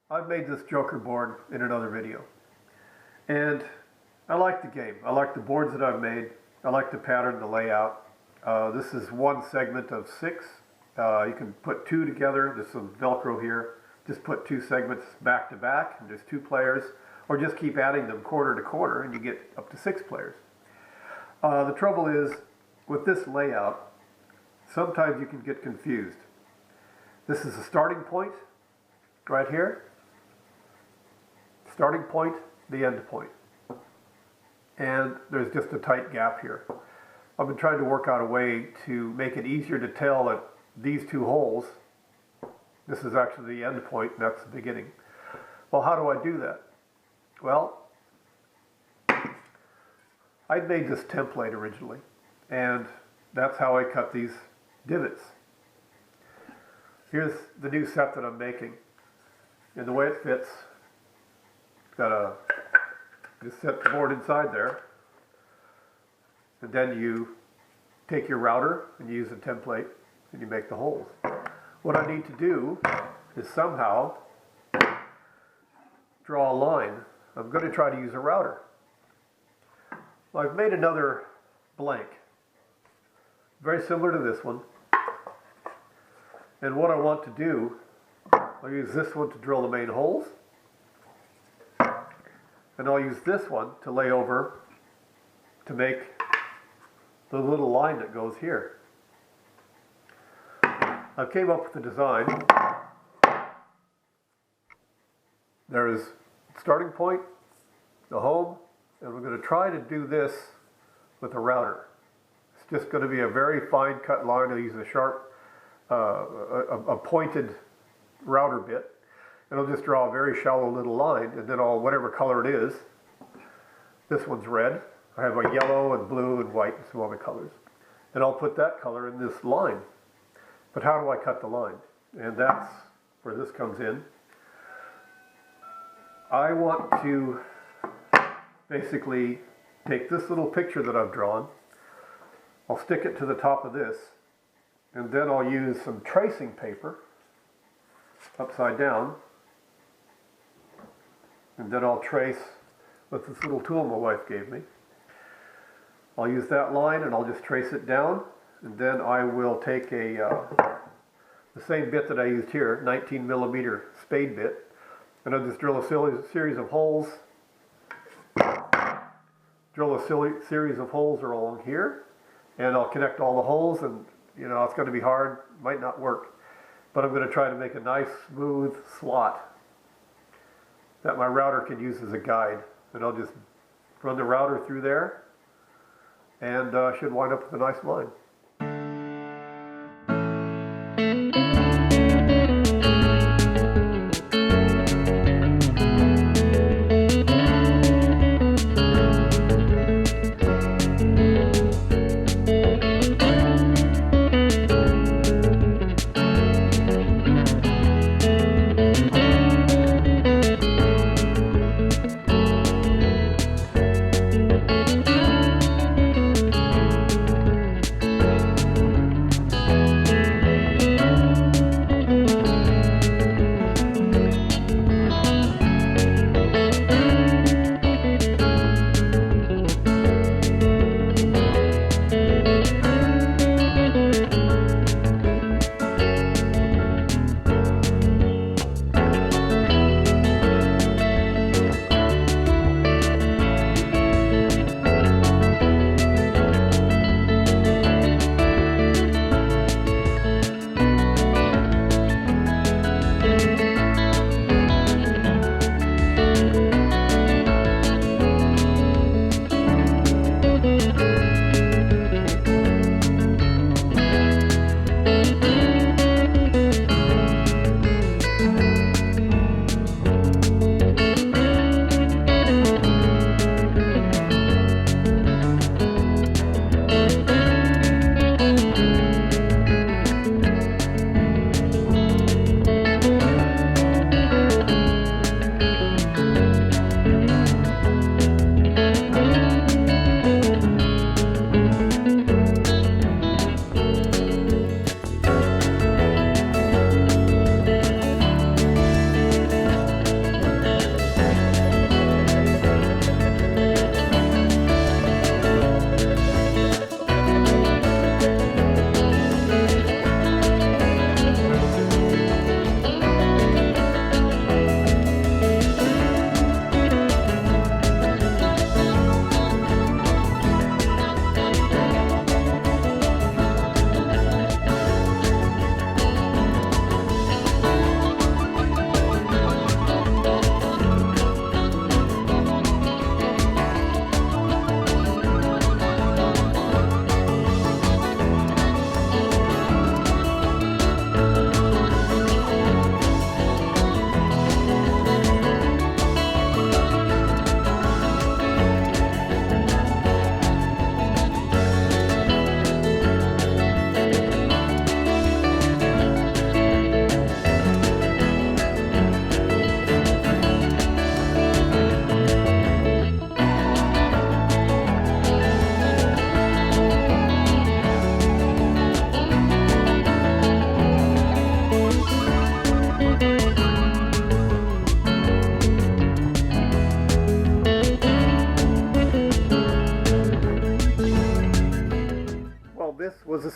I've made this Joker board in another video, and I like the game. I like the boards that I've made. I like the pattern, the layout. This is one segment of 6. You can put 2 together. There's some Velcro here. Just put 2 segments back to back, and there's 2 players, or just keep adding them quarter to quarter, and you get up to 6 players. The trouble is, with this layout, sometimes you can get confused. This is the starting point, right here. Starting point, the end point. And there's just a tight gap here. I've been trying to work out a way to make it easier to tell that these 2 holes, this is actually the end point, and that's the beginning. Well, how do I do that? Well, I made this template originally, and that's how I cut these divots. Here's the new set that I'm making, and the way it fits, just set the board inside there, and then you take your router and you use a template and you make the holes. What I need to do is somehow draw a line. I'm going to try to use a router. Well, I've made another blank, very similar to this one, and what I want to do, I'll use this one to drill the main holes, and I'll use this one to lay over to make the little line that goes here. I came up with the design. There is starting point, the home, and we're going to try to do this with a router. It's just going to be a very fine cut line. I'll use a sharp, a pointed router bit. And I'll just draw a very shallow little line, and then I'll, whatever color it is, this one's red. I have a yellow and blue and white and some other colors. And I'll put that color in this line. But how do I cut the line? And that's where this comes in. I want to basically take this little picture that I've drawn, I'll stick it to the top of this, and then I'll use some tracing paper upside down, and then I'll trace with this little tool my wife gave me. I'll use that line and I'll just trace it down, and then I will take the same bit that I used here, 19 millimeter spade bit, and I'll just drill a series of holes. Drill a series of holes along here, and I'll connect all the holes, and you know, it's going to be hard, might not work, but I'm going to try to make a nice smooth slot that my router can use as a guide. And I'll just run the router through there, and should wind up with a nice line.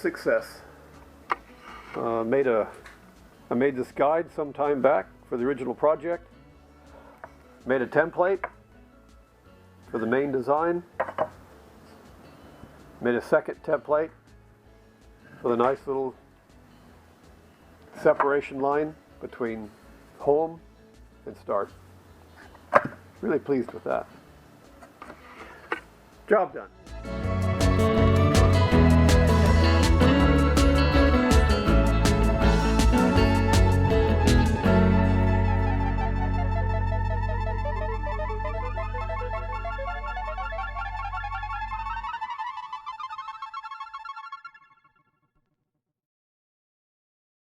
success. I made this guide some time back for the original project. Made a template for the main design. Made a second template for the nice little separation line between home and start. Really pleased with that. Job done.